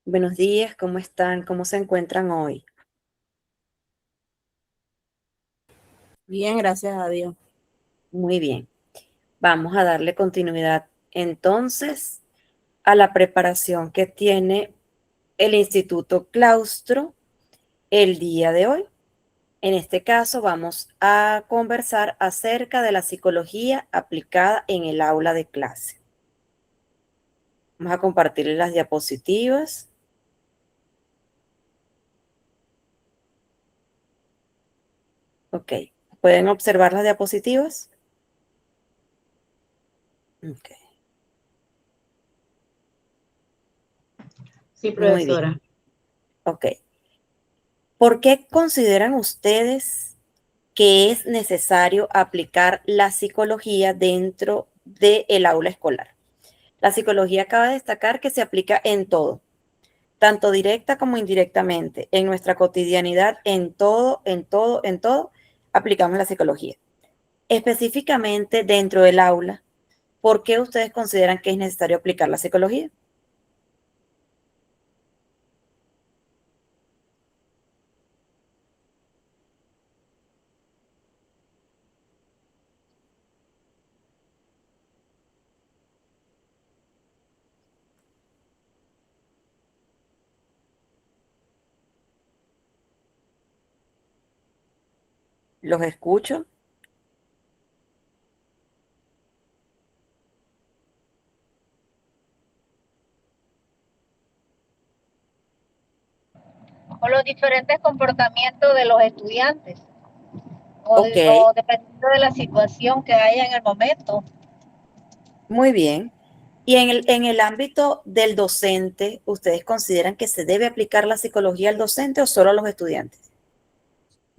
Buenos días, ¿cómo están? ¿Cómo se encuentran hoy? Bien, gracias a Dios. Muy bien. Vamos a darle continuidad entonces a la preparación que tiene el Instituto Claustro el día de hoy. En este caso vamos a conversar acerca de la psicología aplicada en el aula de clase. Vamos a compartirles las diapositivas. Ok. ¿Pueden observar las diapositivas? Ok. Sí, Muy bien. profesora. Ok. ¿Por qué consideran ustedes que es necesario aplicar la psicología dentro del aula escolar? La psicología acaba de destacar que se aplica en todo, tanto directa como indirectamente, en nuestra cotidianidad, en todo, en todo, en todo, aplicamos la psicología. Específicamente dentro del aula, ¿por qué ustedes consideran que es necesario aplicar la psicología? Los escucho. O los diferentes comportamientos de los estudiantes Ok, o dependiendo de la situación que haya en el momento. muy bien. Y en el ámbito del docente, ¿ustedes consideran que se debe aplicar la psicología al docente o solo a los estudiantes?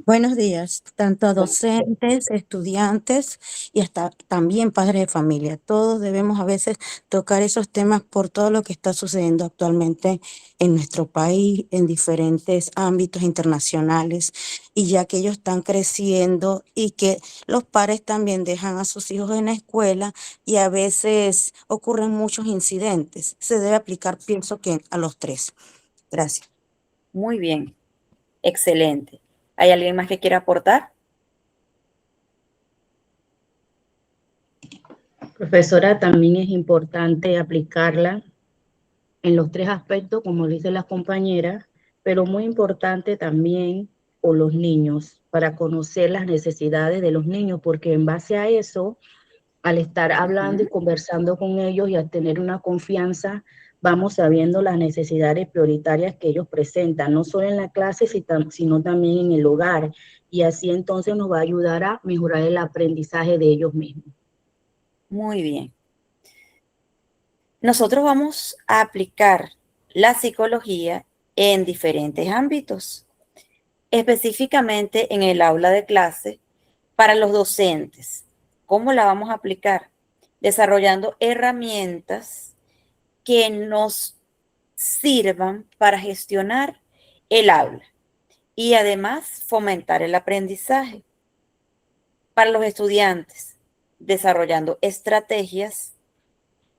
Buenos días, tanto a docentes, estudiantes y hasta también padres de familia. Todos debemos a veces tocar esos temas por todo lo que está sucediendo actualmente en nuestro país, en diferentes ámbitos internacionales, y ya que ellos están creciendo y que los padres también dejan a sus hijos en la escuela y a veces ocurren muchos incidentes. Se debe aplicar, pienso que a los tres. Gracias. Muy bien, excelente. ¿Hay alguien más que quiera aportar? Profesora, también es importante aplicarla en los tres aspectos, como dicen las compañeras, pero muy importante también por los niños, para conocer las necesidades de los niños, porque en base a eso, al estar hablando y Ujú. conversando con ellos y al tener una confianza, vamos sabiendo las necesidades prioritarias que ellos presentan, no solo en la clase, sino también en el hogar. Y así entonces nos va a ayudar a mejorar el aprendizaje de ellos mismos. Muy bien. Nosotros vamos a aplicar la psicología en diferentes ámbitos, específicamente en el aula de clase para los docentes. ¿Cómo la vamos a aplicar? Desarrollando herramientas que nos sirvan para gestionar el aula y además fomentar el aprendizaje. Para los estudiantes, desarrollando estrategias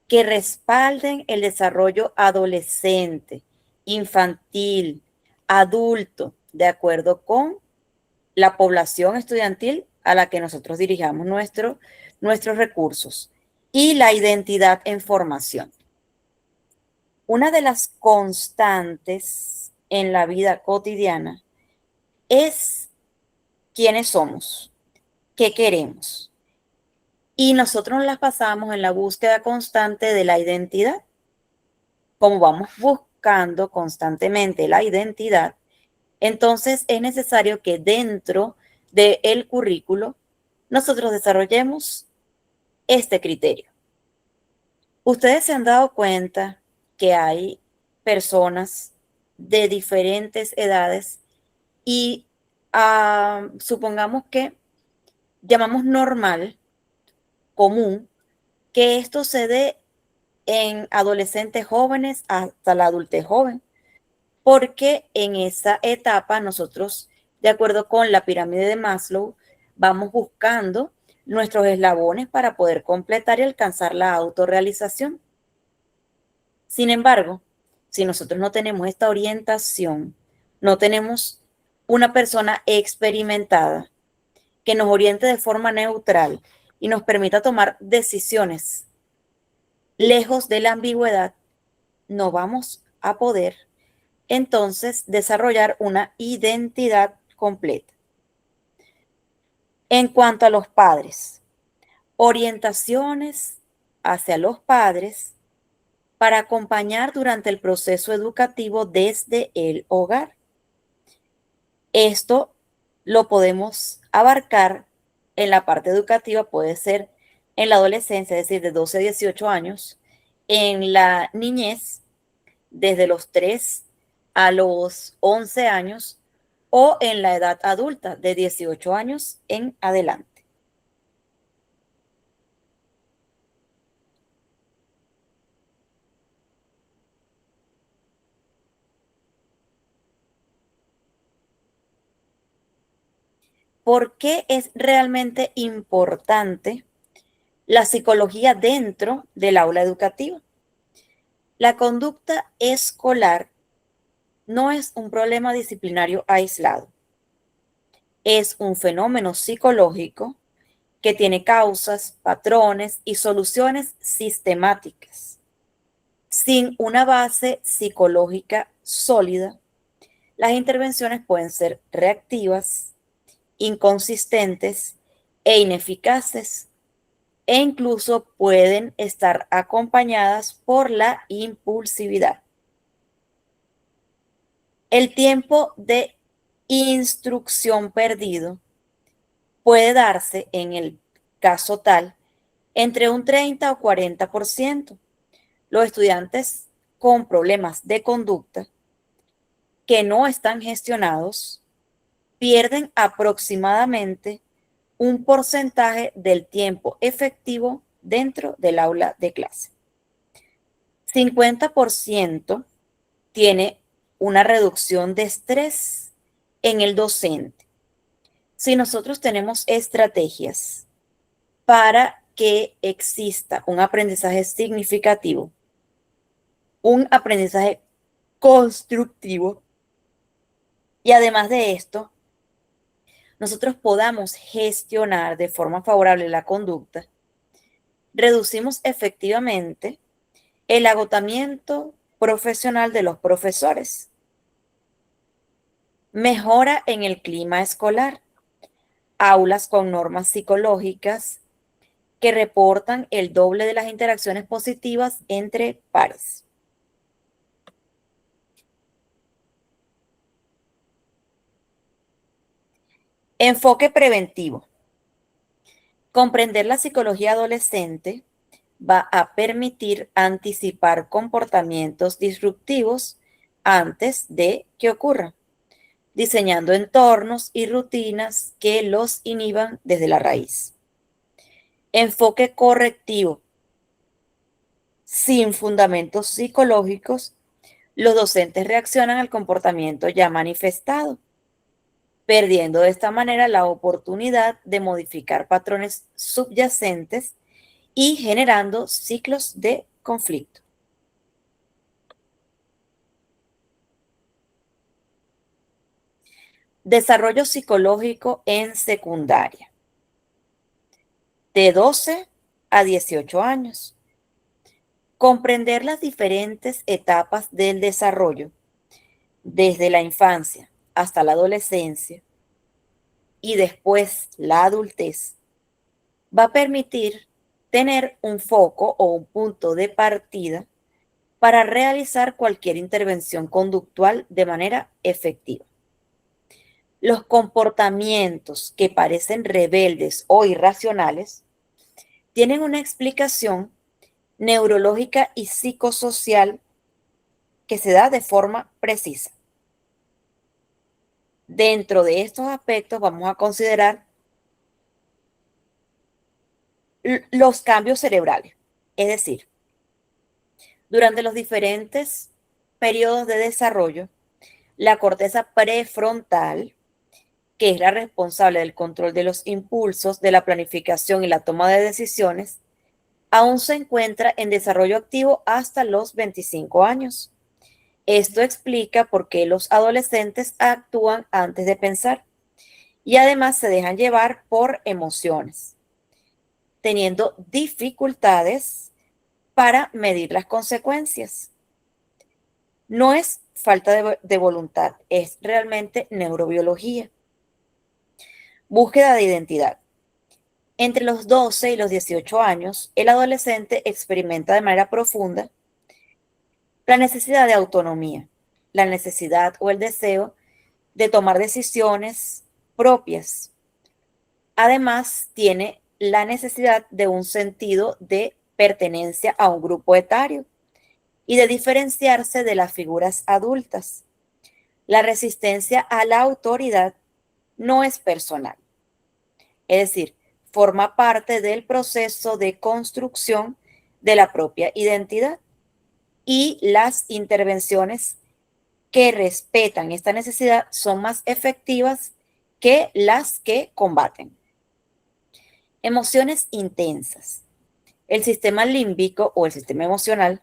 que respalden el desarrollo adolescente, infantil, adulto, de acuerdo con la población estudiantil a la que nosotros dirijamos nuestros recursos y la identidad en formación. Una de las constantes en la vida cotidiana es quiénes somos, qué queremos. Y nosotros nos las pasamos en la búsqueda constante de la identidad. Como vamos buscando constantemente la identidad, entonces es necesario que dentro del currículo nosotros desarrollemos este criterio. Ustedes se han dado cuenta que hay personas de diferentes edades y supongamos que llamamos normal, común, que esto se dé en adolescentes jóvenes hasta la adultez joven, porque en esa etapa nosotros, de acuerdo con la pirámide de Maslow, vamos buscando nuestros eslabones para poder completar y alcanzar la autorrealización. Sin embargo, si nosotros no tenemos esta orientación, no tenemos una persona experimentada que nos oriente de forma neutral y nos permita tomar decisiones lejos de la ambigüedad, no vamos a poder entonces desarrollar una identidad completa. En cuanto a los padres, orientaciones hacia los padres para acompañar durante el proceso educativo desde el hogar. Esto lo podemos abarcar en la parte educativa, puede ser en la adolescencia, es decir, de 12 a 18 años, en la niñez, desde los 3 a los 11 años, o en la edad adulta, de 18 años en adelante. ¿Por qué es realmente importante la psicología dentro del aula educativa? La conducta escolar no es un problema disciplinario aislado. Es un fenómeno psicológico que tiene causas, patrones y soluciones sistemáticas. Sin una base psicológica sólida, las intervenciones pueden ser reactivas, inconsistentes e ineficaces, e incluso pueden estar acompañadas por la impulsividad. El tiempo de instrucción perdido puede darse, en el caso tal, entre un 30 o 40%. Los estudiantes con problemas de conducta que no están gestionados pierden aproximadamente un porcentaje del tiempo efectivo dentro del aula de clase. 50% tiene una reducción de estrés en el docente. Si nosotros tenemos estrategias para que exista un aprendizaje significativo, un aprendizaje constructivo, y además de esto, nosotros podamos gestionar de forma favorable la conducta, reducimos efectivamente el agotamiento profesional de los profesores. Mejora en el clima escolar, aulas con normas psicológicas que reportan el doble de las interacciones positivas entre pares. Enfoque preventivo. Comprender la psicología adolescente va a permitir anticipar comportamientos disruptivos antes de que ocurran, diseñando entornos y rutinas que los inhiban desde la raíz. Enfoque correctivo. Sin fundamentos psicológicos, los docentes reaccionan al comportamiento ya manifestado, perdiendo de esta manera la oportunidad de modificar patrones subyacentes y generando ciclos de conflicto. Desarrollo psicológico en secundaria. De 12 a 18 años. Comprender las diferentes etapas del desarrollo, desde la infancia hasta la adolescencia y después la adultez, va a permitir tener un foco o un punto de partida para realizar cualquier intervención conductual de manera efectiva. Los comportamientos que parecen rebeldes o irracionales tienen una explicación neurológica y psicosocial que se da de forma precisa. Dentro de estos aspectos vamos a considerar los cambios cerebrales, es decir, durante los diferentes periodos de desarrollo, la corteza prefrontal, que es la responsable del control de los impulsos, de la planificación y la toma de decisiones, aún se encuentra en desarrollo activo hasta los 25 años. Esto explica por qué los adolescentes actúan antes de pensar y además se dejan llevar por emociones, teniendo dificultades para medir las consecuencias. No es falta de voluntad, es realmente neurobiología. Búsqueda de identidad. Entre los 12 y los 18 años, el adolescente experimenta de manera profunda la necesidad de autonomía, la necesidad o el deseo de tomar decisiones propias. Además, tiene la necesidad de un sentido de pertenencia a un grupo etario y de diferenciarse de las figuras adultas. La resistencia a la autoridad no es personal, es decir, forma parte del proceso de construcción de la propia identidad y las intervenciones que respetan esta necesidad son más efectivas que las que combaten. Emociones intensas. El sistema límbico o el sistema emocional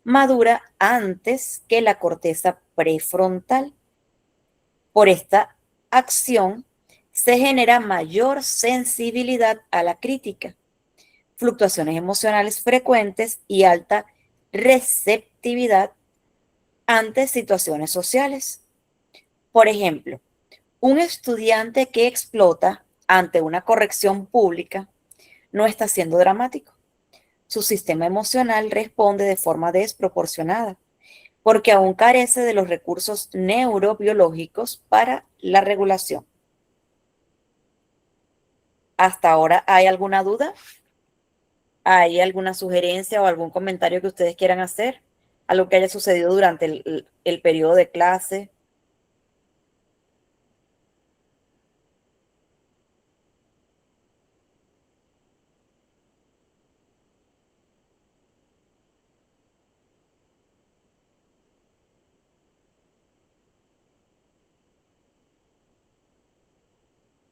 madura antes que la corteza prefrontal. Por esta acción se genera mayor sensibilidad a la crítica, fluctuaciones emocionales frecuentes y alta receptividad ante situaciones sociales. Por ejemplo, un estudiante que explota ante una corrección pública no está siendo dramático. Su sistema emocional responde de forma desproporcionada, porque aún carece de los recursos neurobiológicos para la regulación. ¿Hasta ahora hay alguna duda? ¿Hay alguna sugerencia o algún comentario que ustedes quieran hacer? ¿Algo que haya sucedido durante el periodo de clase?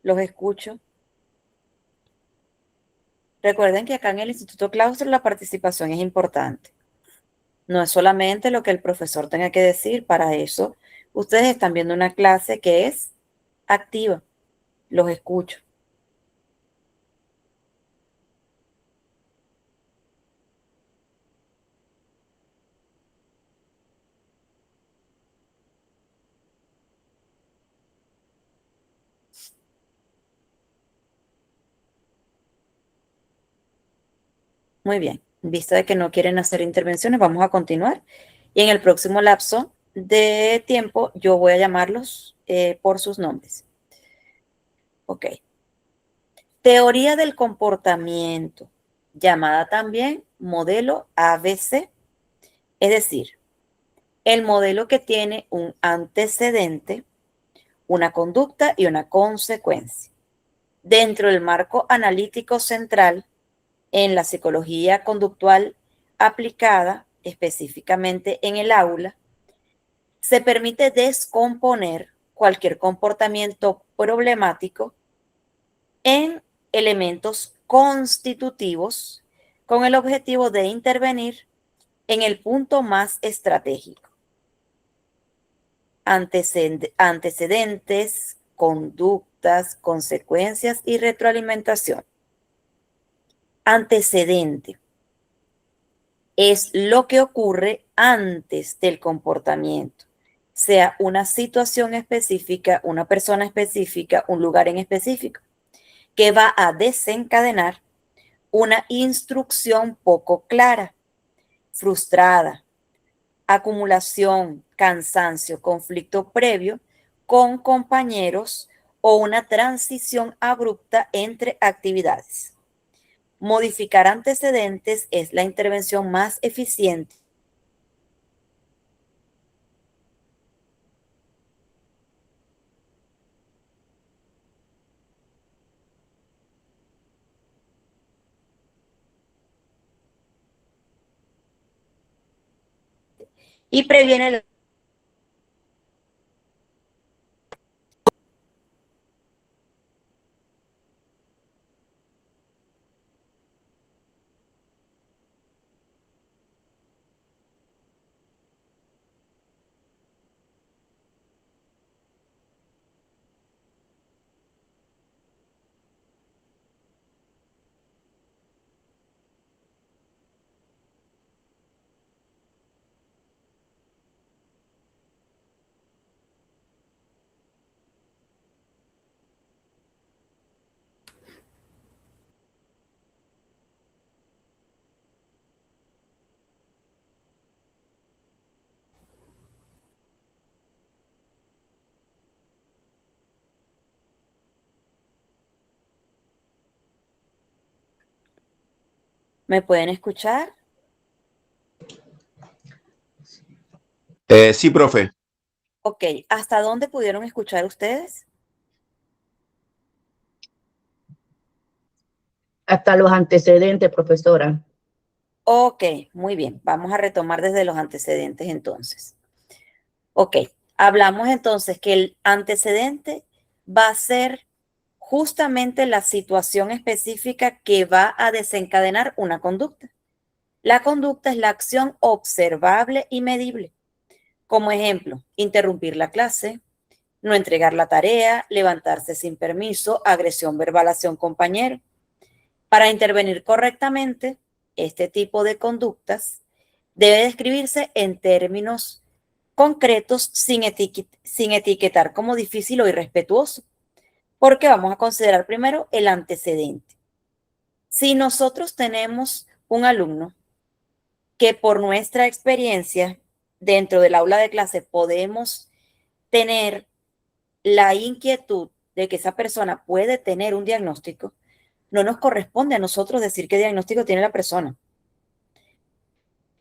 Los escucho. Recuerden que acá en el Instituto Claustro la participación es importante. No es solamente lo que el profesor tenga que decir, para eso ustedes están viendo una clase que es activa. Los escucho. Muy bien. En vista de que no quieren hacer intervenciones, vamos a continuar. Y en el próximo lapso de tiempo, yo voy a llamarlos por sus nombres. Ok. Teoría del comportamiento, llamada también modelo ABC, es decir, el modelo que tiene un antecedente, una conducta y una consecuencia. Dentro del marco analítico central en la psicología conductual aplicada específicamente en el aula, se permite descomponer cualquier comportamiento problemático en elementos constitutivos con el objetivo de intervenir en el punto más estratégico. Antecedentes, conductas, consecuencias y retroalimentación. Antecedente es lo que ocurre antes del comportamiento, sea una situación específica, una persona específica, un lugar en específico, que va a desencadenar una instrucción poco clara, frustrada, acumulación, cansancio, conflicto previo con compañeros o una transición abrupta entre actividades. Modificar antecedentes es la intervención más eficiente y previene la ¿Me pueden escuchar? Sí, profe. Ok, ¿hasta dónde pudieron escuchar ustedes? Hasta los antecedentes, profesora. Ok, muy bien. Vamos a retomar desde los antecedentes entonces. Ok, hablamos entonces que el antecedente va a ser justamente la situación específica que va a desencadenar una conducta. La conducta es la acción observable y medible. Como ejemplo, interrumpir la clase, no entregar la tarea, levantarse sin permiso, agresión verbal hacia un compañero. Para intervenir correctamente, este tipo de conductas debe describirse en términos concretos sin etiquetar como difícil o irrespetuoso, porque vamos a considerar primero el antecedente. Si nosotros tenemos un alumno que por nuestra experiencia dentro del aula de clase podemos tener la inquietud de que esa persona puede tener un diagnóstico, no nos corresponde a nosotros decir qué diagnóstico tiene la persona.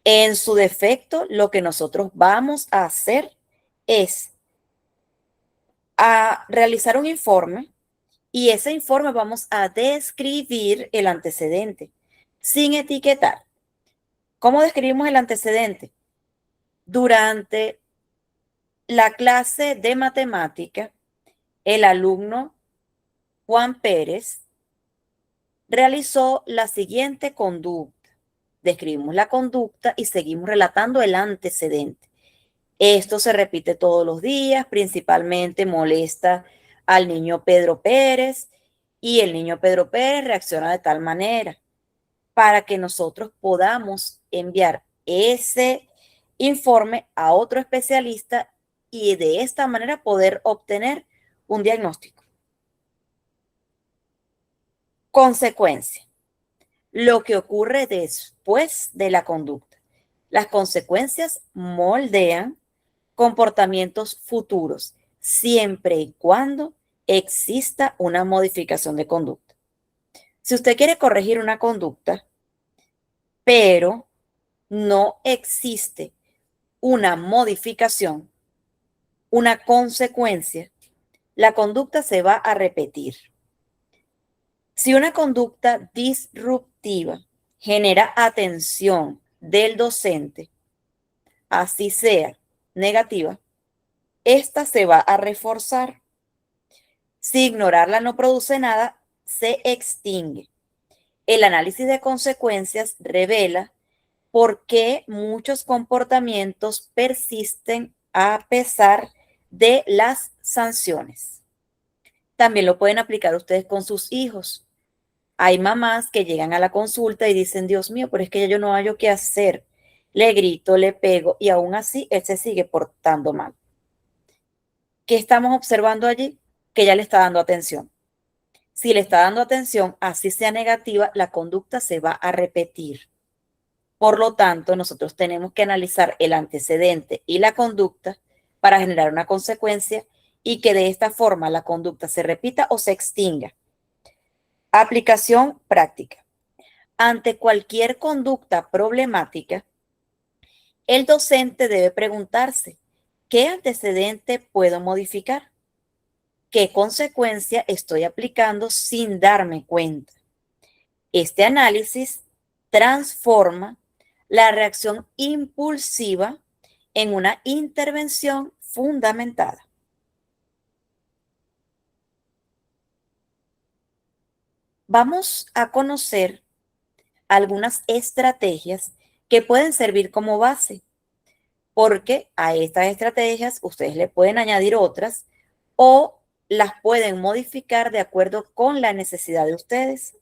En su defecto, lo que nosotros vamos a hacer es a realizar un informe y ese informe vamos a describir el antecedente sin etiquetar. ¿Cómo describimos el antecedente? Durante la clase de matemática, el alumno Juan Pérez realizó la siguiente conducta. Describimos la conducta y seguimos relatando el antecedente. Esto se repite todos los días, principalmente molesta al niño Pedro Pérez y el niño Pedro Pérez reacciona de tal manera para que nosotros podamos enviar ese informe a otro especialista y de esta manera poder obtener un diagnóstico. Consecuencia. Lo que ocurre después de la conducta. Las consecuencias moldean comportamientos futuros, siempre y cuando exista una modificación de conducta. Si usted quiere corregir una conducta, pero no existe una modificación, una consecuencia, la conducta se va a repetir. Si una conducta disruptiva genera atención del docente, así sea negativa, esta se va a reforzar. Si ignorarla no produce nada, se extingue. El análisis de consecuencias revela por qué muchos comportamientos persisten a pesar de las sanciones. También lo pueden aplicar ustedes con sus hijos. Hay mamás que llegan a la consulta y dicen, Dios mío, pero es que yo no hallo qué hacer. Le grito, le pego y aún así él se sigue portando mal. ¿Qué estamos observando allí? Que ella le está dando atención. Si le está dando atención, así sea negativa, la conducta se va a repetir. Por lo tanto, nosotros tenemos que analizar el antecedente y la conducta para generar una consecuencia y que de esta forma la conducta se repita o se extinga. Aplicación práctica. Ante cualquier conducta problemática, el docente debe preguntarse, ¿qué antecedente puedo modificar? ¿Qué consecuencia estoy aplicando sin darme cuenta? Este análisis transforma la reacción impulsiva en una intervención fundamentada. Vamos a conocer algunas estrategias que pueden servir como base, porque a estas estrategias ustedes le pueden añadir otras o las pueden modificar de acuerdo con la necesidad de ustedes.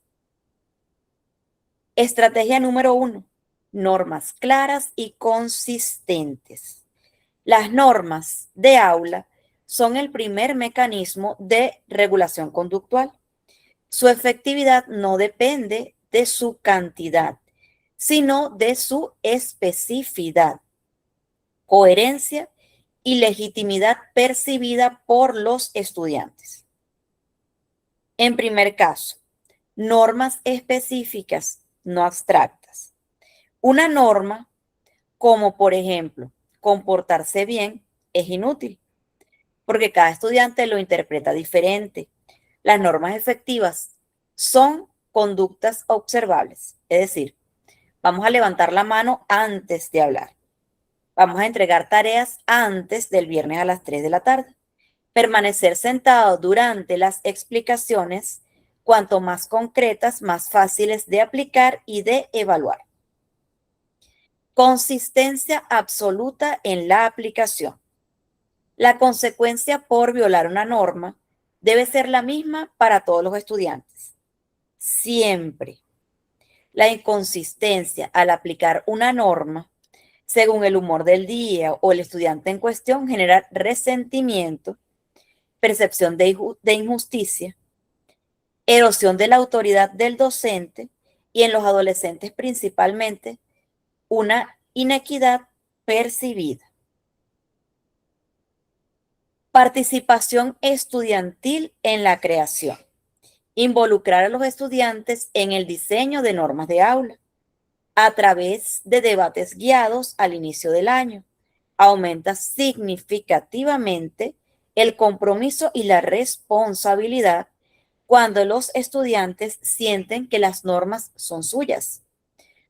Estrategia número 1, normas claras y consistentes. Las normas de aula son el primer mecanismo de regulación conductual. Su efectividad no depende de su cantidad, sino de su especificidad, coherencia y legitimidad percibida por los estudiantes. En primer caso, normas específicas, no abstractas. Una norma, como por ejemplo, comportarse bien, es inútil, porque cada estudiante lo interpreta diferente. Las normas efectivas son conductas observables, es decir, vamos a levantar la mano antes de hablar. Vamos a entregar tareas antes del viernes a las 3 de la tarde. Permanecer sentado durante las explicaciones, cuanto más concretas, más fáciles de aplicar y de evaluar. Consistencia absoluta en la aplicación. La consecuencia por violar una norma debe ser la misma para todos los estudiantes. Siempre. La inconsistencia al aplicar una norma, según el humor del día o el estudiante en cuestión, genera resentimiento, percepción de injusticia, erosión de la autoridad del docente y en los adolescentes principalmente una inequidad percibida. Participación estudiantil en la creación. Involucrar a los estudiantes en el diseño de normas de aula a través de debates guiados al inicio del año. Aumenta significativamente el compromiso y la responsabilidad cuando los estudiantes sienten que las normas son suyas,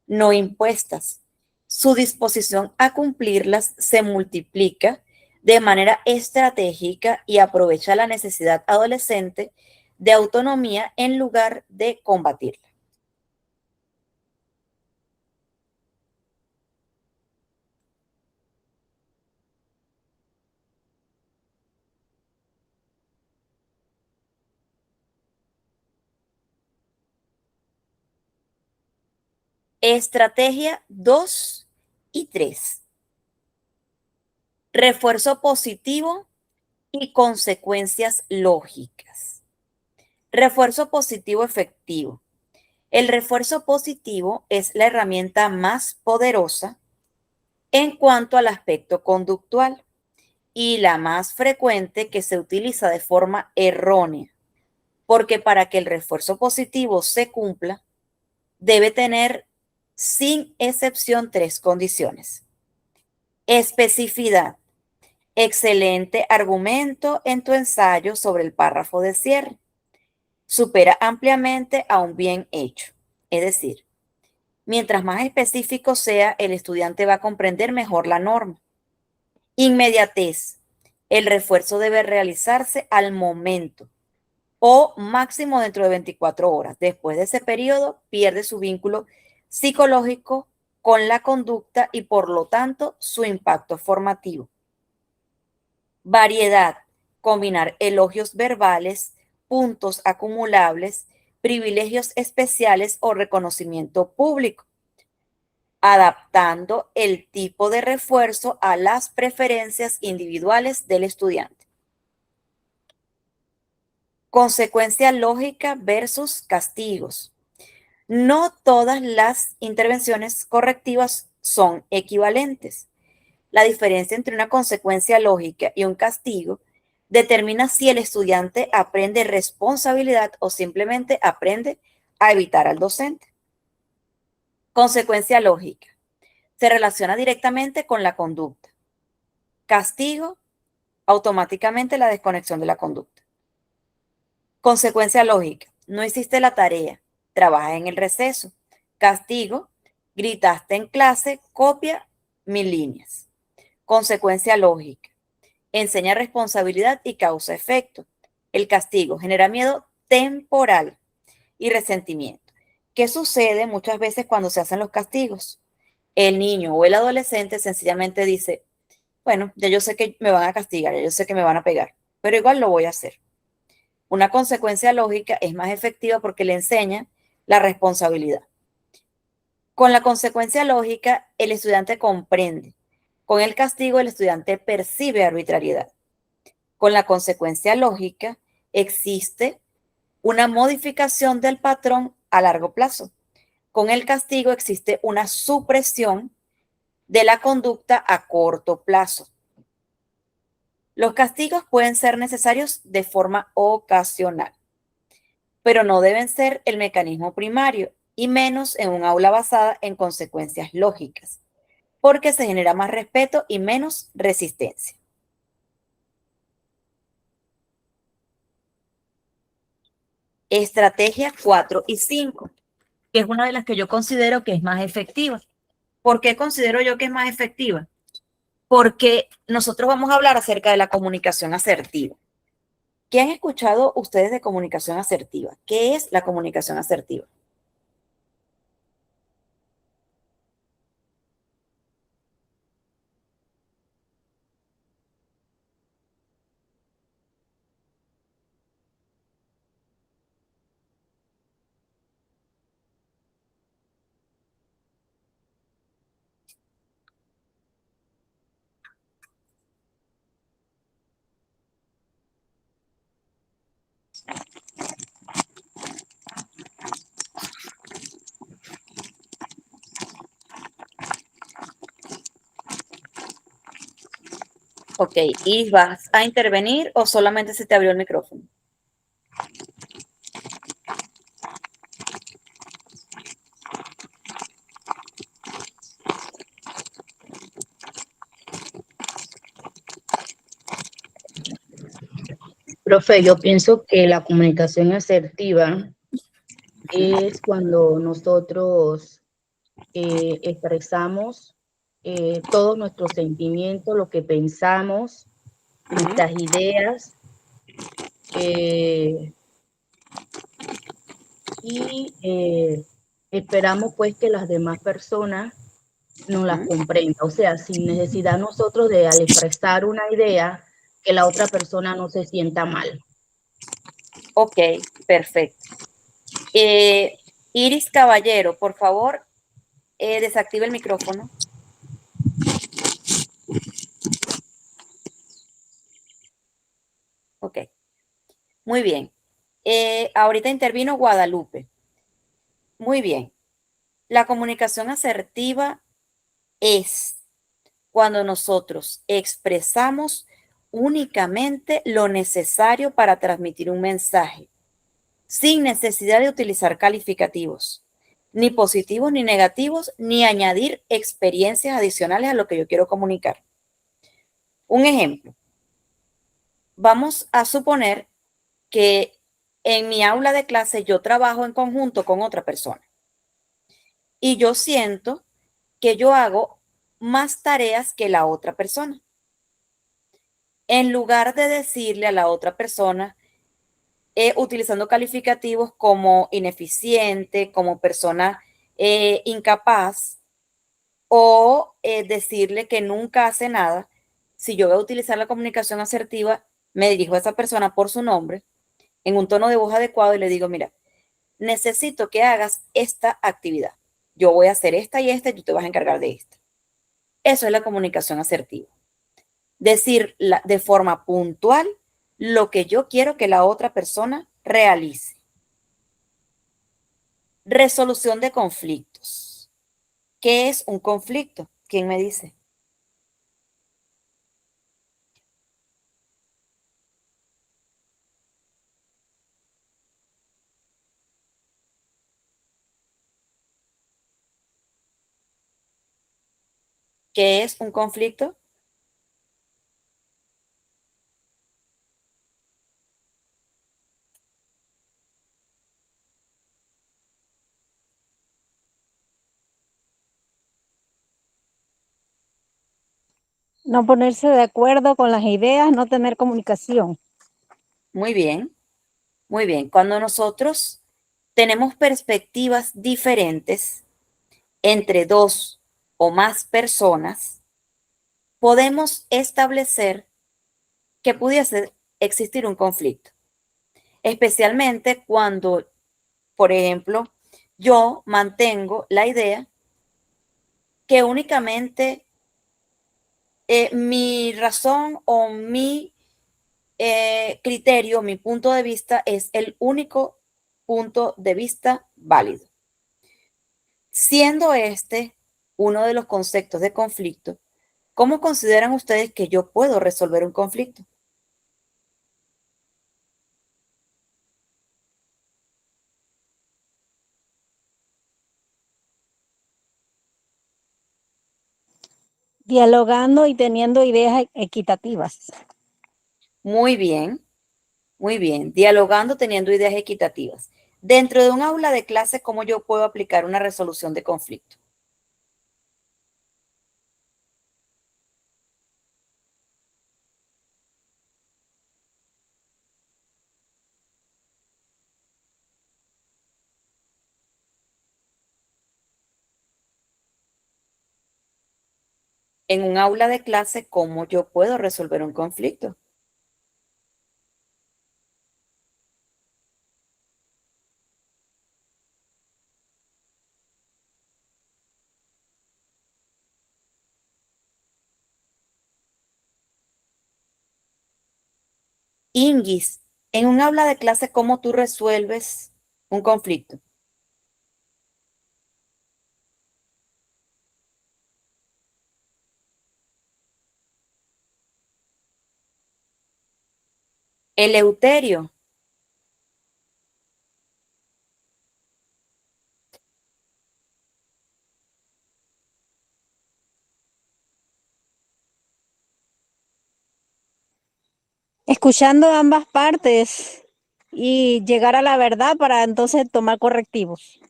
no impuestas. Su disposición a cumplirlas se multiplica de manera estratégica y aprovecha la necesidad adolescente de autonomía en lugar de combatirla. Estrategia 2 y 3. Refuerzo positivo y consecuencias lógicas. Refuerzo positivo efectivo. El refuerzo positivo es la herramienta más poderosa en cuanto al aspecto conductual y la más frecuente que se utiliza de forma errónea, porque para que el refuerzo positivo se cumpla, debe tener sin excepción 3 condiciones. Especificidad. Excelente argumento en tu ensayo sobre el párrafo de cierre. Supera ampliamente a un bien hecho. Es decir, mientras más específico sea, el estudiante va a comprender mejor la norma. Inmediatez. El refuerzo debe realizarse al momento o máximo dentro de 24 horas. Después de ese periodo, pierde su vínculo psicológico con la conducta y por lo tanto su impacto formativo. Variedad. Combinar elogios verbales, puntos acumulables, privilegios especiales o reconocimiento público, adaptando el tipo de refuerzo a las preferencias individuales del estudiante. Consecuencia lógica versus castigos. No todas las intervenciones correctivas son equivalentes. La diferencia entre una consecuencia lógica y un castigo determina si el estudiante aprende responsabilidad o simplemente aprende a evitar al docente. Consecuencia lógica. Se relaciona directamente con la conducta. Castigo, automáticamente la desconexión de la conducta. Consecuencia lógica. No hiciste la tarea, trabajas en el receso. Castigo, gritaste en clase, copia 1000 líneas. Consecuencia lógica. Enseña responsabilidad y causa efecto. El castigo genera miedo temporal y resentimiento. ¿Qué sucede muchas veces cuando se hacen los castigos? El niño o el adolescente sencillamente dice, bueno, ya yo sé que me van a castigar, ya yo sé que me van a pegar, pero igual lo voy a hacer. Una consecuencia lógica es más efectiva porque le enseña la responsabilidad. Con la consecuencia lógica, el estudiante comprende. Con el castigo, el estudiante percibe arbitrariedad. Con la consecuencia lógica, existe una modificación del patrón a largo plazo. Con el castigo existe una supresión de la conducta a corto plazo. Los castigos pueden ser necesarios de forma ocasional, pero no deben ser el mecanismo primario y menos en un aula basada en consecuencias lógicas, porque se genera más respeto y menos resistencia. Estrategia 4 y 5, que es una de las que yo considero que es más efectiva. ¿Por qué considero yo que es más efectiva? Porque nosotros vamos a hablar acerca de la comunicación asertiva. ¿Qué han escuchado ustedes de comunicación asertiva? ¿Qué es la comunicación asertiva? Ok, ¿y vas a intervenir o solamente se te abrió el micrófono? Profe, yo pienso que la comunicación asertiva es cuando nosotros expresamos todos nuestros sentimientos, lo que pensamos, nuestras ideas, y esperamos pues que las demás personas nos las comprendan. O sea, sin necesidad nosotros de al expresar una idea, que la otra persona no se sienta mal. Ok, perfecto. Iris Caballero, por favor, desactive el micrófono. Ok, muy bien. Ahorita intervino Guadalupe. Muy bien. La comunicación asertiva es cuando nosotros expresamos únicamente lo necesario para transmitir un mensaje, sin necesidad de utilizar calificativos, ni positivos ni negativos, ni añadir experiencias adicionales a lo que yo quiero comunicar. Un ejemplo, vamos a suponer que en mi aula de clase yo trabajo en conjunto con otra persona y yo siento que yo hago más tareas que la otra persona. En lugar de decirle a la otra persona, utilizando calificativos como ineficiente, como persona incapaz, o decirle que nunca hace nada, si yo voy a utilizar la comunicación asertiva, me dirijo a esa persona por su nombre, en un tono de voz adecuado y le digo, mira, necesito que hagas esta actividad. Yo voy a hacer esta y esta y tú te vas a encargar de esta. Eso es la comunicación asertiva. Decir de forma puntual lo que yo quiero que la otra persona realice. Resolución de conflictos. ¿Qué es un conflicto? ¿Quién me dice? ¿Qué es un conflicto? No ponerse de acuerdo con las ideas, no tener comunicación. Muy bien, muy bien. Cuando nosotros tenemos perspectivas diferentes entre dos o más personas, podemos establecer que pudiese existir un conflicto, especialmente cuando, por ejemplo, yo mantengo la idea que únicamente mi razón o mi criterio, mi punto de vista es el único punto de vista válido. Siendo este uno de los conceptos de conflicto, ¿cómo consideran ustedes que yo puedo resolver un conflicto? Dialogando y teniendo ideas equitativas. Muy bien, muy bien. Dialogando, teniendo ideas equitativas. Dentro de un aula de clase, ¿cómo yo puedo aplicar una resolución de conflicto? En un aula de clase, ¿cómo yo puedo resolver un conflicto? Inguis, en un aula de clase, ¿cómo tú resuelves un conflicto? Eleuterio, Escuchando ambas partes y llegar a la verdad para entonces tomar correctivos.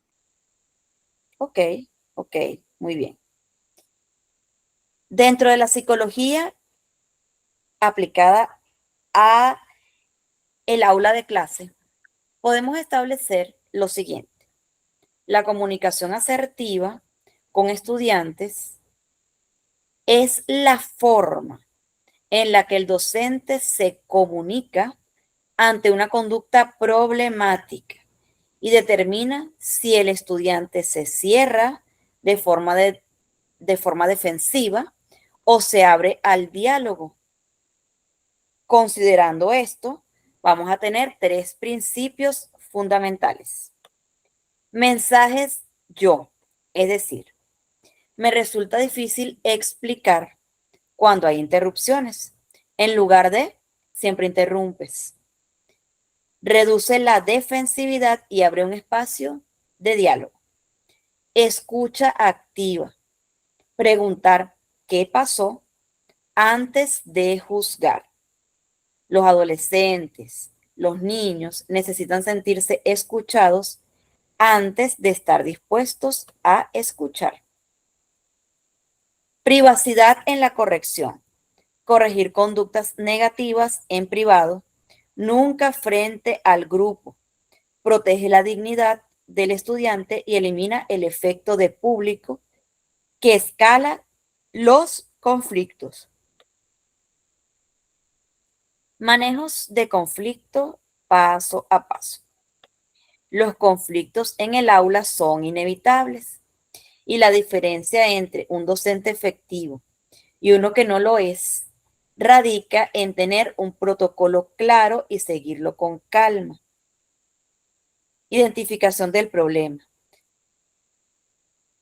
ok, ok, muy bien. Dentro de la psicología aplicada a el aula de clase, podemos establecer lo siguiente. La comunicación asertiva con estudiantes es la forma en la que el docente se comunica ante una conducta problemática y determina si el estudiante se cierra de forma defensiva o se abre al diálogo. Considerando esto, vamos a tener tres principios fundamentales. Mensajes yo, es decir, me resulta difícil explicar cuando hay interrupciones. En lugar de, siempre interrumpes. Reduce la defensividad y abre un espacio de diálogo. Escucha activa. Preguntar qué pasó antes de juzgar. Los adolescentes, los niños necesitan sentirse escuchados antes de estar dispuestos a escuchar. Privacidad en la corrección. Corregir conductas negativas en privado, nunca frente al grupo. Protege la dignidad del estudiante y elimina el efecto de público que escala los conflictos. Manejos de conflicto paso a paso. Los conflictos en el aula son inevitables y la diferencia entre un docente efectivo y uno que no lo es radica en tener un protocolo claro y seguirlo con calma. Identificación del problema.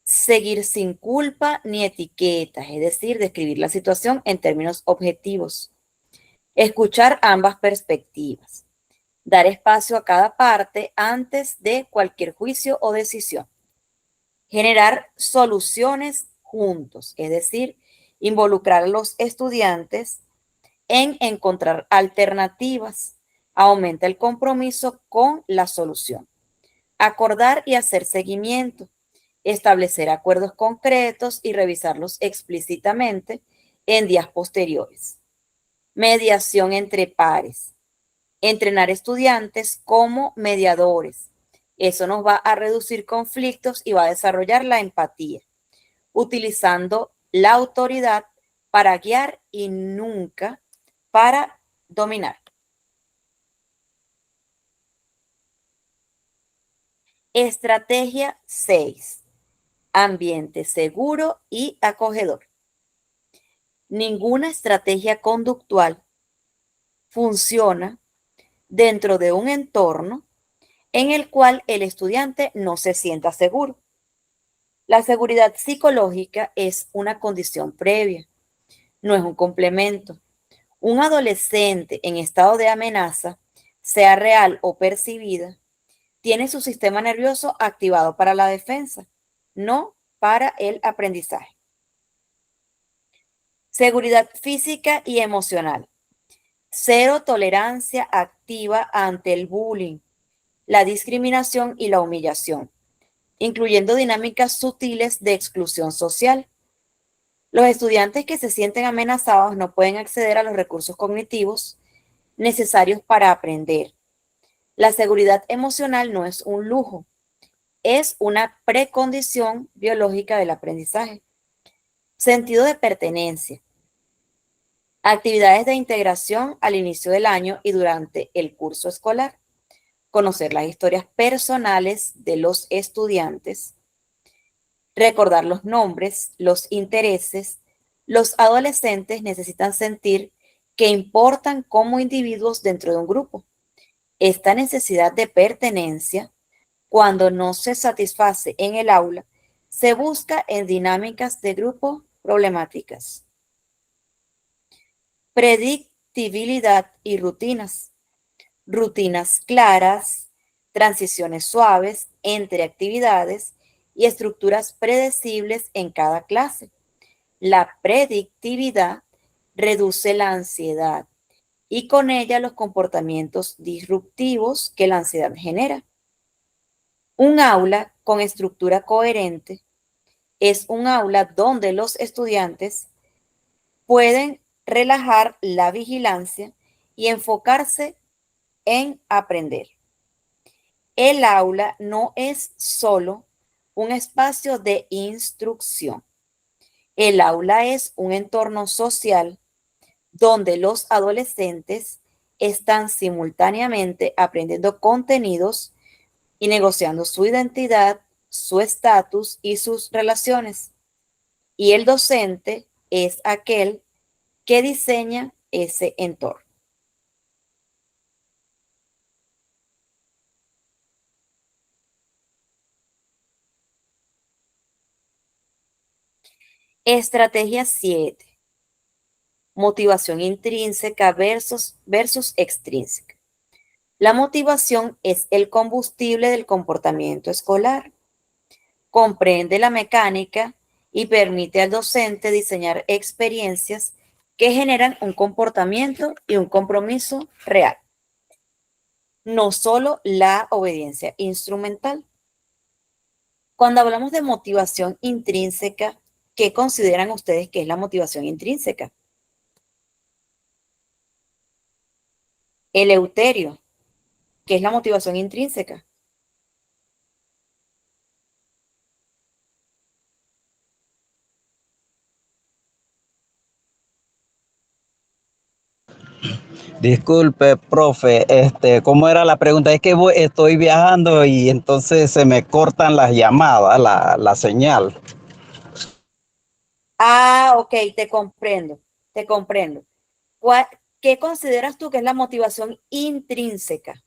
Seguir sin culpa ni etiquetas, es decir, describir la situación en términos objetivos. Escuchar ambas perspectivas. Dar espacio a cada parte antes de cualquier juicio o decisión. Generar soluciones juntos, es decir, involucrar a los estudiantes en encontrar alternativas. Aumenta el compromiso con la solución. Acordar y hacer seguimiento. Establecer acuerdos concretos y revisarlos explícitamente en días posteriores. Mediación entre pares. Entrenar estudiantes como mediadores. Eso nos va a reducir conflictos y va a desarrollar la empatía, utilizando la autoridad para guiar y nunca para dominar. Estrategia 6. Ambiente seguro y acogedor. Ninguna estrategia conductual funciona dentro de un entorno en el cual el estudiante no se sienta seguro. La seguridad psicológica es una condición previa, no es un complemento. Un adolescente en estado de amenaza, sea real o percibida, tiene su sistema nervioso activado para la defensa, no para el aprendizaje. Seguridad física y emocional. Cero tolerancia activa ante el bullying, la discriminación y la humillación, incluyendo dinámicas sutiles de exclusión social. Los estudiantes que se sienten amenazados no pueden acceder a los recursos cognitivos necesarios para aprender. La seguridad emocional no es un lujo, es una precondición biológica del aprendizaje. Sentido de pertenencia. Actividades de integración al inicio del año y durante el curso escolar. Conocer las historias personales de los estudiantes. Recordar los nombres, los intereses. Los adolescentes necesitan sentir que importan como individuos dentro de un grupo. Esta necesidad de pertenencia, cuando no se satisface en el aula, se busca en dinámicas de grupo problemáticas. Predictibilidad y rutinas. Rutinas claras, transiciones suaves entre actividades y estructuras predecibles en cada clase. La predictividad reduce la ansiedad y con ella los comportamientos disruptivos que la ansiedad genera. Un aula con estructura coherente es un aula donde los estudiantes pueden relajar la vigilancia y enfocarse en aprender. El aula no es solo un espacio de instrucción. El aula es un entorno social donde los adolescentes están simultáneamente aprendiendo contenidos y negociando su identidad, su estatus y sus relaciones. Y el docente es aquel que diseña ese entorno. Estrategia 7. Motivación intrínseca versus extrínseca. La motivación es el combustible del comportamiento escolar. Comprende la mecánica y permite al docente diseñar experiencias que generan un comportamiento y un compromiso real. No solo la obediencia instrumental. Cuando hablamos de motivación intrínseca, ¿qué consideran ustedes que es la motivación intrínseca? Eleuterio, ¿qué es la motivación intrínseca? Disculpe, profe, ¿cómo era la pregunta? Es que estoy viajando y entonces se me cortan las llamadas, la señal. Ah, ok, te comprendo, te comprendo. ¿Qué consideras tú que es la motivación intrínseca?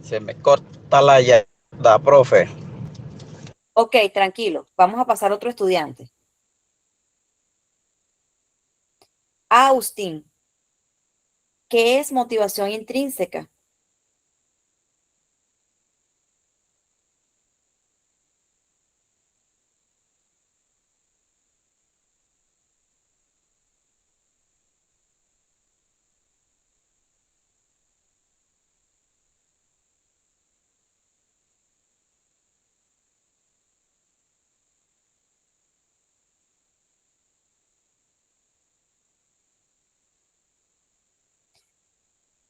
Se me corta la llamada, profe. Ok, tranquilo, vamos a pasar a otro estudiante. Austin, ¿qué es motivación intrínseca?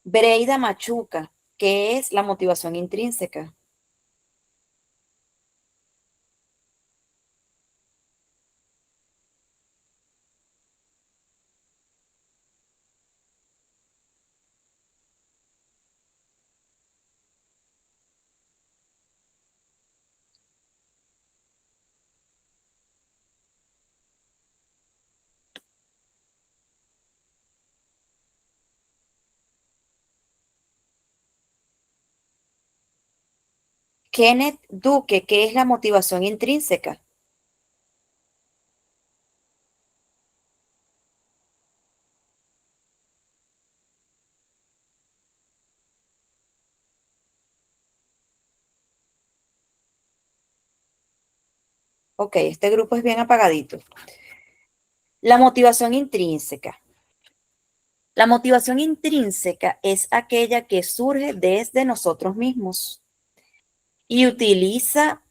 Breida Machuca, ¿qué es la motivación intrínseca? Kenneth Duque, ¿qué es la motivación intrínseca? Ok, este grupo es bien apagadito. La motivación intrínseca. La motivación intrínseca es aquella que surge desde nosotros mismos y utiliza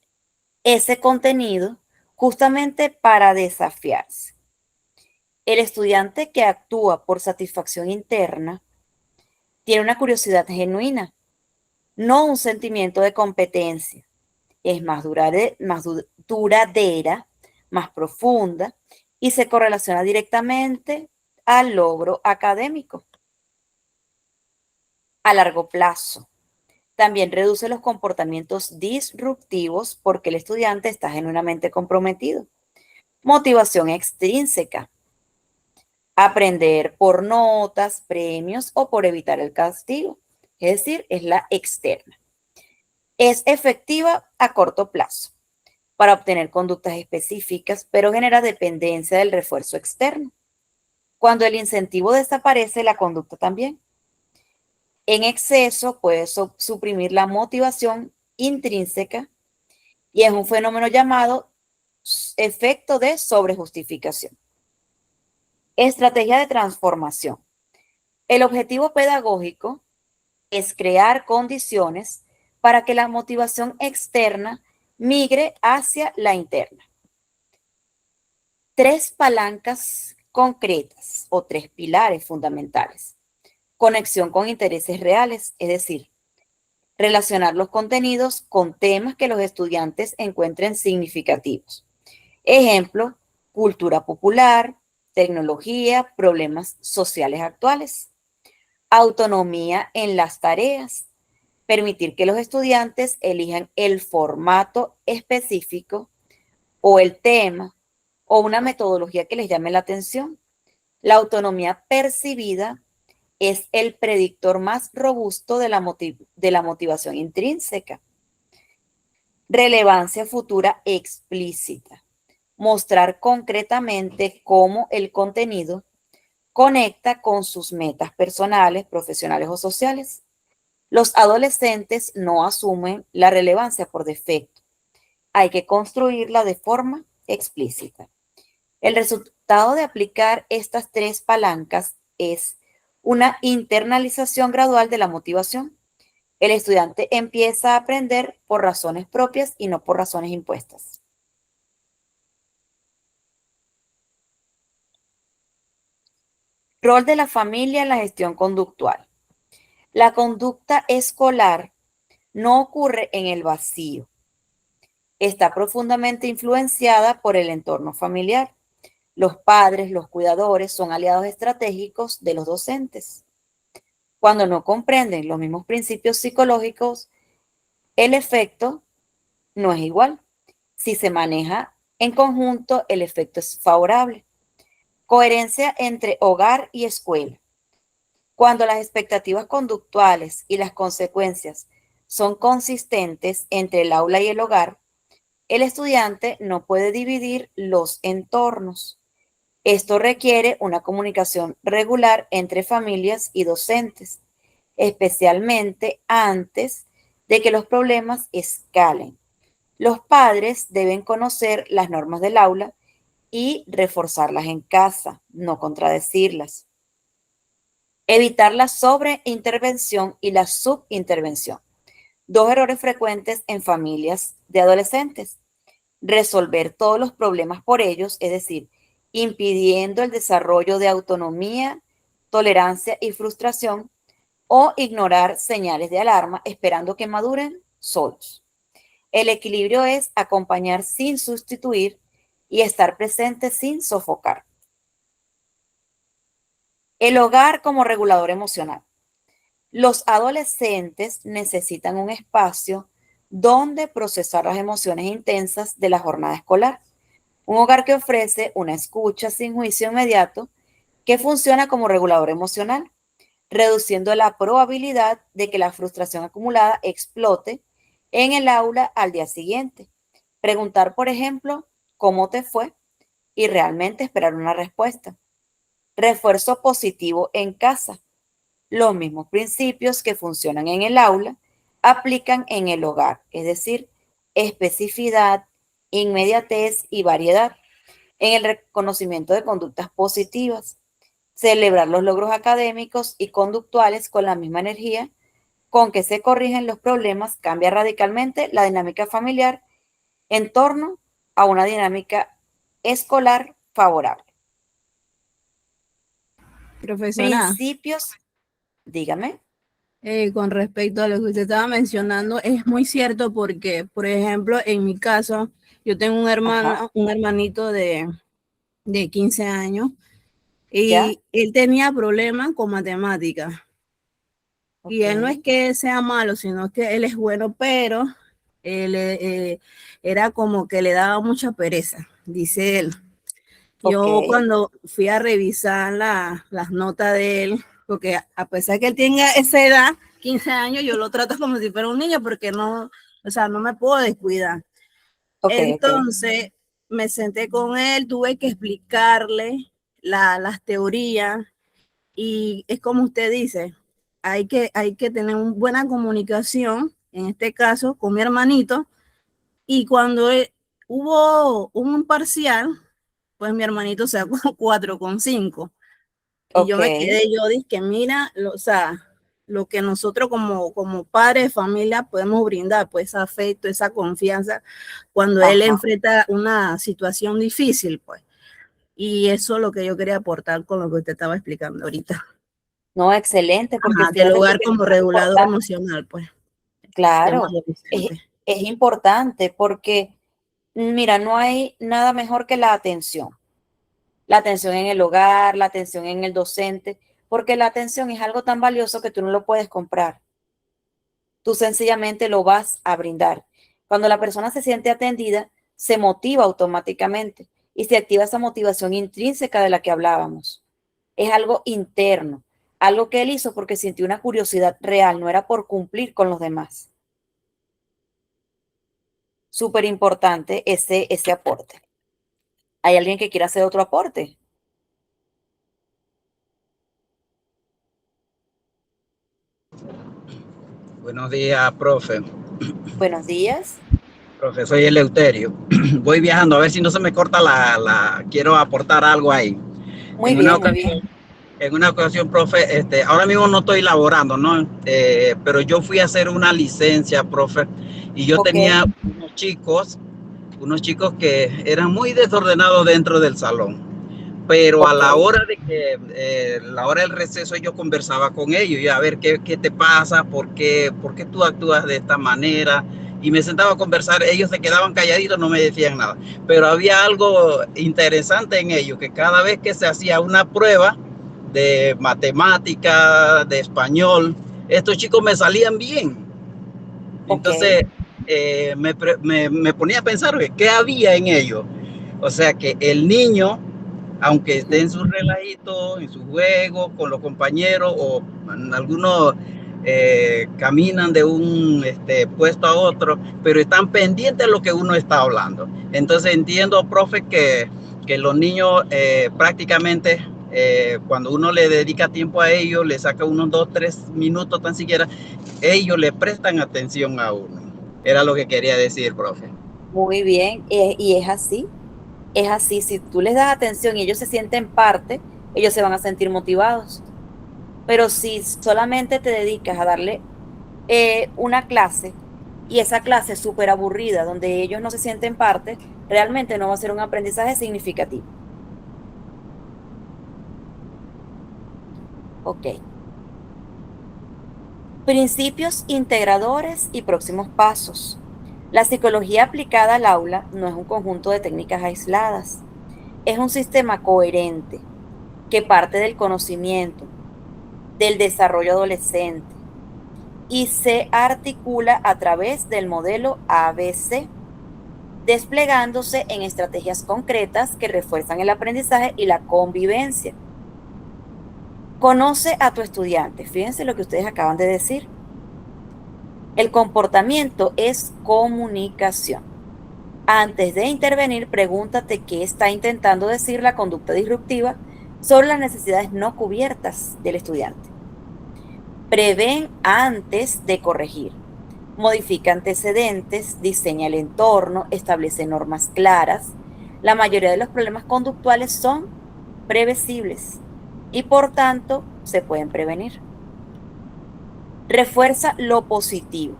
ese contenido justamente para desafiarse. El estudiante que actúa por satisfacción interna tiene una curiosidad genuina, no un sentimiento de competencia. Es más duradera, más profunda y se correlaciona directamente al logro académico. A largo plazo, también reduce los comportamientos disruptivos porque el estudiante está genuinamente comprometido. Motivación extrínseca. Aprender por notas, premios o por evitar el castigo. Es decir, es la externa. Es efectiva a corto plazo para obtener conductas específicas, pero genera dependencia del refuerzo externo. Cuando el incentivo desaparece, la conducta también. En exceso puede suprimir la motivación intrínseca y es un fenómeno llamado efecto de sobrejustificación. Estrategia de transformación. El objetivo pedagógico es crear condiciones para que la motivación externa migre hacia la interna. 3 palancas concretas o 3 pilares fundamentales. Conexión con intereses reales, es decir, relacionar los contenidos con temas que los estudiantes encuentren significativos. Ejemplo, cultura popular, tecnología, problemas sociales actuales. Autonomía en las tareas. Permitir que los estudiantes elijan el formato específico o el tema o una metodología que les llame la atención. La autonomía percibida es el predictor más robusto de la motivación intrínseca. Relevancia futura explícita. Mostrar concretamente cómo el contenido conecta con sus metas personales, profesionales o sociales. Los adolescentes no asumen la relevancia por defecto. Hay que construirla de forma explícita. El resultado de aplicar estas 3 palancas es una internalización gradual de la motivación. El estudiante empieza a aprender por razones propias y no por razones impuestas. Rol de la familia en la gestión conductual. La conducta escolar no ocurre en el vacío. Está profundamente influenciada por el entorno familiar. Los padres, los cuidadores son aliados estratégicos de los docentes. Cuando no comprenden los mismos principios psicológicos, el efecto no es igual. Si se maneja en conjunto, el efecto es favorable. Coherencia entre hogar y escuela. Cuando las expectativas conductuales y las consecuencias son consistentes entre el aula y el hogar, el estudiante no puede dividir los entornos. Esto requiere una comunicación regular entre familias y docentes, especialmente antes de que los problemas escalen. Los padres deben conocer las normas del aula y reforzarlas en casa, no contradecirlas. Evitar la sobreintervención y la subintervención. 2 errores frecuentes en familias de adolescentes. Resolver todos los problemas por ellos, es decir, impidiendo el desarrollo de autonomía, tolerancia y frustración, o ignorar señales de alarma esperando que maduren solos. El equilibrio es acompañar sin sustituir y estar presente sin sofocar. El hogar como regulador emocional. Los adolescentes necesitan un espacio donde procesar las emociones intensas de la jornada escolar. Un hogar que ofrece una escucha sin juicio inmediato que funciona como regulador emocional, reduciendo la probabilidad de que la frustración acumulada explote en el aula al día siguiente. Preguntar, por ejemplo, ¿cómo te fue? Y realmente esperar una respuesta. Refuerzo positivo en casa. Los mismos principios que funcionan en el aula aplican en el hogar, es decir, especificidad, inmediatez y variedad en el reconocimiento de conductas positivas, celebrar los logros académicos y conductuales con la misma energía con que se corrigen los problemas, cambia radicalmente la dinámica familiar en torno a una dinámica escolar favorable. Profesora, Principios, dígame. con respecto a lo que usted estaba mencionando, es muy cierto porque, por ejemplo, en mi caso, yo tengo un hermanito de 15 años ¿Ya? y él tenía problemas con matemáticas. Y él no Ok. es que sea malo, sino que él es bueno, pero él era como que le daba mucha pereza, dice él. Yo Ok. cuando fui a revisar las notas de él, porque a pesar que él tenga esa edad, 15 años, yo lo trato como si fuera un niño porque no, o sea, no me puedo descuidar. Ok. Entonces me senté con él, tuve que explicarle las teorías y es como usted dice, hay que tener una buena comunicación, en este caso con mi hermanito, y cuando hubo un parcial, pues mi hermanito sacó 4,5 y yo Ok. me quedé, yo dije, mira, o sea, lo que nosotros como padres de familia podemos brindar, pues ese afecto, esa confianza, cuando él Ajá. enfrenta una situación difícil, pues. Y eso es lo que yo quería aportar con lo que usted estaba explicando ahorita. No, excelente, porque Ajá, del fíjate hogar que como es regulador importante. emocional, pues, de un Claro, adolescente. es importante porque, mira, no hay nada mejor que la atención. La atención en el hogar, la atención en el docente, porque la atención es algo tan valioso que tú no lo puedes comprar. Tú sencillamente lo vas a brindar. Cuando la persona se siente atendida, se motiva automáticamente y se activa esa motivación intrínseca de la que hablábamos. Es algo interno, algo que él hizo porque sintió una curiosidad real, no era por cumplir con los demás. Súper importante ese aporte. ¿Hay alguien que quiera hacer otro aporte? Buenos días, profe. Buenos días. Profe, soy Eleuterio. Voy viajando, a ver si no se me corta quiero aportar algo ahí. Muy En una bien, muy ocasión, bien. profe, ahora mismo no estoy laborando, ¿no? Pero yo fui a hacer una licencia, profe, y yo Ok, tenía unos chicos que eran muy desordenados dentro del salón. Pero a ok. la hora de que, la hora del receso, yo conversaba con ellos, y a ver qué te pasa, por qué tú actúas de esta manera, y me sentaba a conversar, ellos se quedaban calladitos, no me decían nada, pero había algo interesante en ellos, que cada vez que se hacía una prueba de matemática, de español, estos chicos me salían bien. Ok, Entonces, me ponía a pensar, ¿qué había en ellos? O sea que el niño, aunque esté ujú, en sus relajitos, en sus juegos, con los compañeros, o algunos caminan de un puesto a otro, pero están pendientes de lo que uno está hablando. Entonces entiendo, profe, que los niños prácticamente, cuando uno le dedica tiempo a ellos, le saca unos 2, 3 minutos tan siquiera, ellos le prestan atención a uno. Era lo que quería decir, profe. muy bien. Y es así. Si tú les das atención y ellos se sienten parte, ellos se van a sentir motivados. Pero si solamente te dedicas a darle una clase y esa clase es súper aburrida, donde ellos no se sienten parte, realmente no va a ser un aprendizaje significativo. Ok. Principios integradores y próximos pasos. La psicología aplicada al aula no es un conjunto de técnicas aisladas, es un sistema coherente que parte del conocimiento, del desarrollo adolescente y se articula a través del modelo ABC, desplegándose en estrategias concretas que refuerzan el aprendizaje y la convivencia. Conoce a tu estudiante. Fíjense lo que ustedes acaban de decir. El comportamiento es comunicación. Antes de intervenir, pregúntate qué está intentando decir la conducta disruptiva sobre las necesidades no cubiertas del estudiante. Prevén antes de corregir. Modifica antecedentes, diseña el entorno, establece normas claras. La mayoría de los problemas conductuales son previsibles y por tanto se pueden prevenir. Refuerza lo positivo.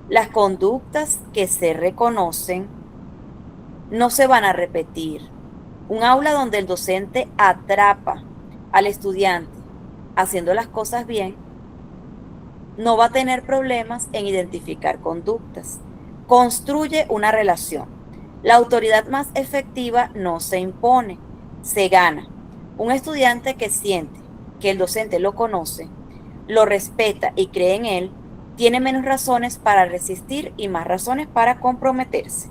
Las conductas que se reconocen no se van a repetir. Un aula donde el docente atrapa al estudiante haciendo las cosas bien no va a tener problemas en identificar conductas. Construye una relación. La autoridad más efectiva no se impone, se gana. Un estudiante que siente que el docente lo conoce, lo respeta y cree en él, tiene menos razones para resistir y más razones para comprometerse.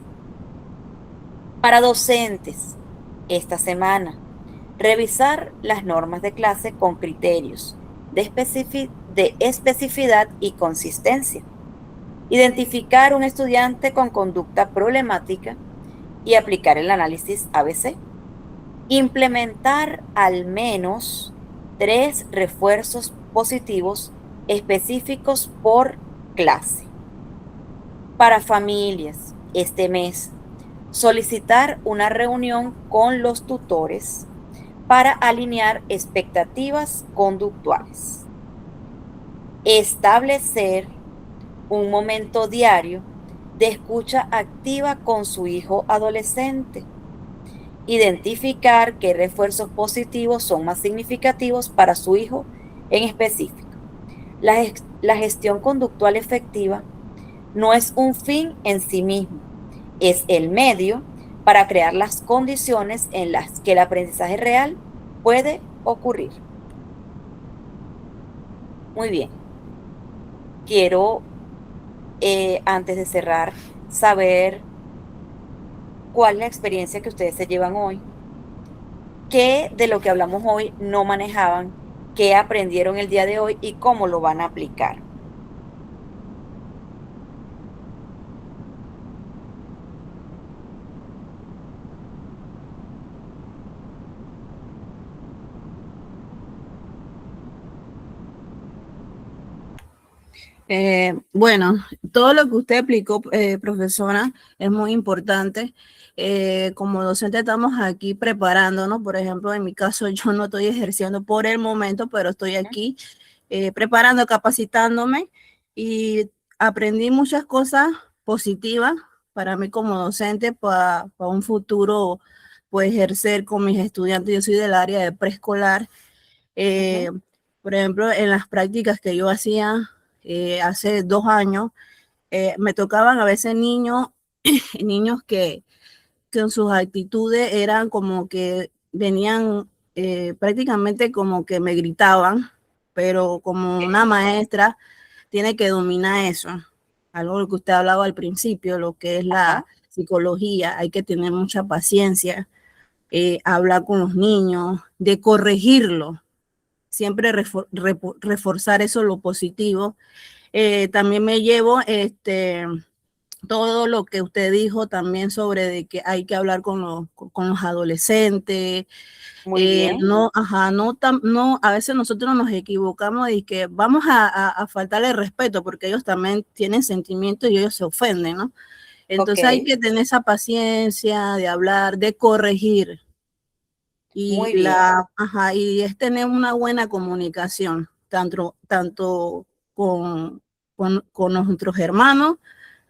Para docentes, esta semana, revisar las normas de clase con criterios de especificidad y consistencia. Identificar un estudiante con conducta problemática y aplicar el análisis ABC. Implementar al menos 3 refuerzos positivos específicos por clase. Para familias, este mes, solicitar una reunión con los tutores para alinear expectativas conductuales. Establecer un momento diario de escucha activa con su hijo adolescente. Identificar qué refuerzos positivos son más significativos para su hijo en específico. La gestión conductual efectiva no es un fin en sí mismo, es el medio para crear las condiciones en las que el aprendizaje real puede ocurrir. Muy bien. Quiero, antes de cerrar, saber cuál es la experiencia que ustedes se llevan hoy. ¿Qué de lo que hablamos hoy no manejaban? ¿Qué aprendieron el día de hoy y cómo lo van a aplicar? Bueno, todo lo que usted explicó, profesora, es muy importante. Como docente estamos aquí preparándonos. Por ejemplo, en mi caso yo no estoy ejerciendo por el momento, pero estoy aquí preparando, capacitándome y aprendí muchas cosas positivas para mí como docente para un futuro, pues ejercer con mis estudiantes. Yo soy del área de preescolar. Por ejemplo, en las prácticas que yo hacía hace 2 años, me tocaban a veces niños que en sus actitudes eran como que venían prácticamente como que me gritaban, pero como una maestra tiene que dominar eso. Algo de lo que usted hablaba al principio, lo que es la psicología, hay que tener mucha paciencia, hablar con los niños, de corregirlo, siempre reforzar eso, lo positivo. También me llevo todo lo que usted dijo también sobre de que hay que hablar con los adolescentes. Muy bien. No, a veces nosotros nos equivocamos y que vamos a faltarle respeto porque ellos también tienen sentimientos y ellos se ofenden, ¿no? Entonces hay que tener esa paciencia de hablar, de corregir. Muy Y, bien. y es tener una buena comunicación, tanto con nuestros hermanos,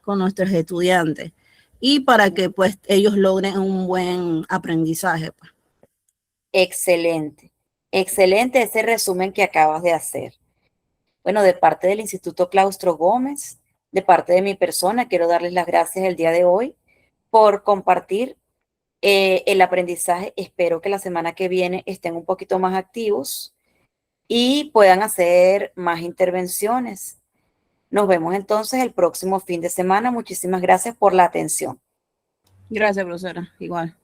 con nuestros estudiantes, y para que pues ellos logren un buen aprendizaje. Pues. Excelente. Excelente ese resumen que acabas de hacer. Bueno, de parte del Instituto Claustro Gómez, de parte de mi persona, quiero darles las gracias el día de hoy por compartir el aprendizaje. Espero que la semana que viene estén un poquito más activos y puedan hacer más intervenciones. Nos vemos entonces el próximo fin de semana. Muchísimas gracias por la atención. Gracias, profesora. Igual.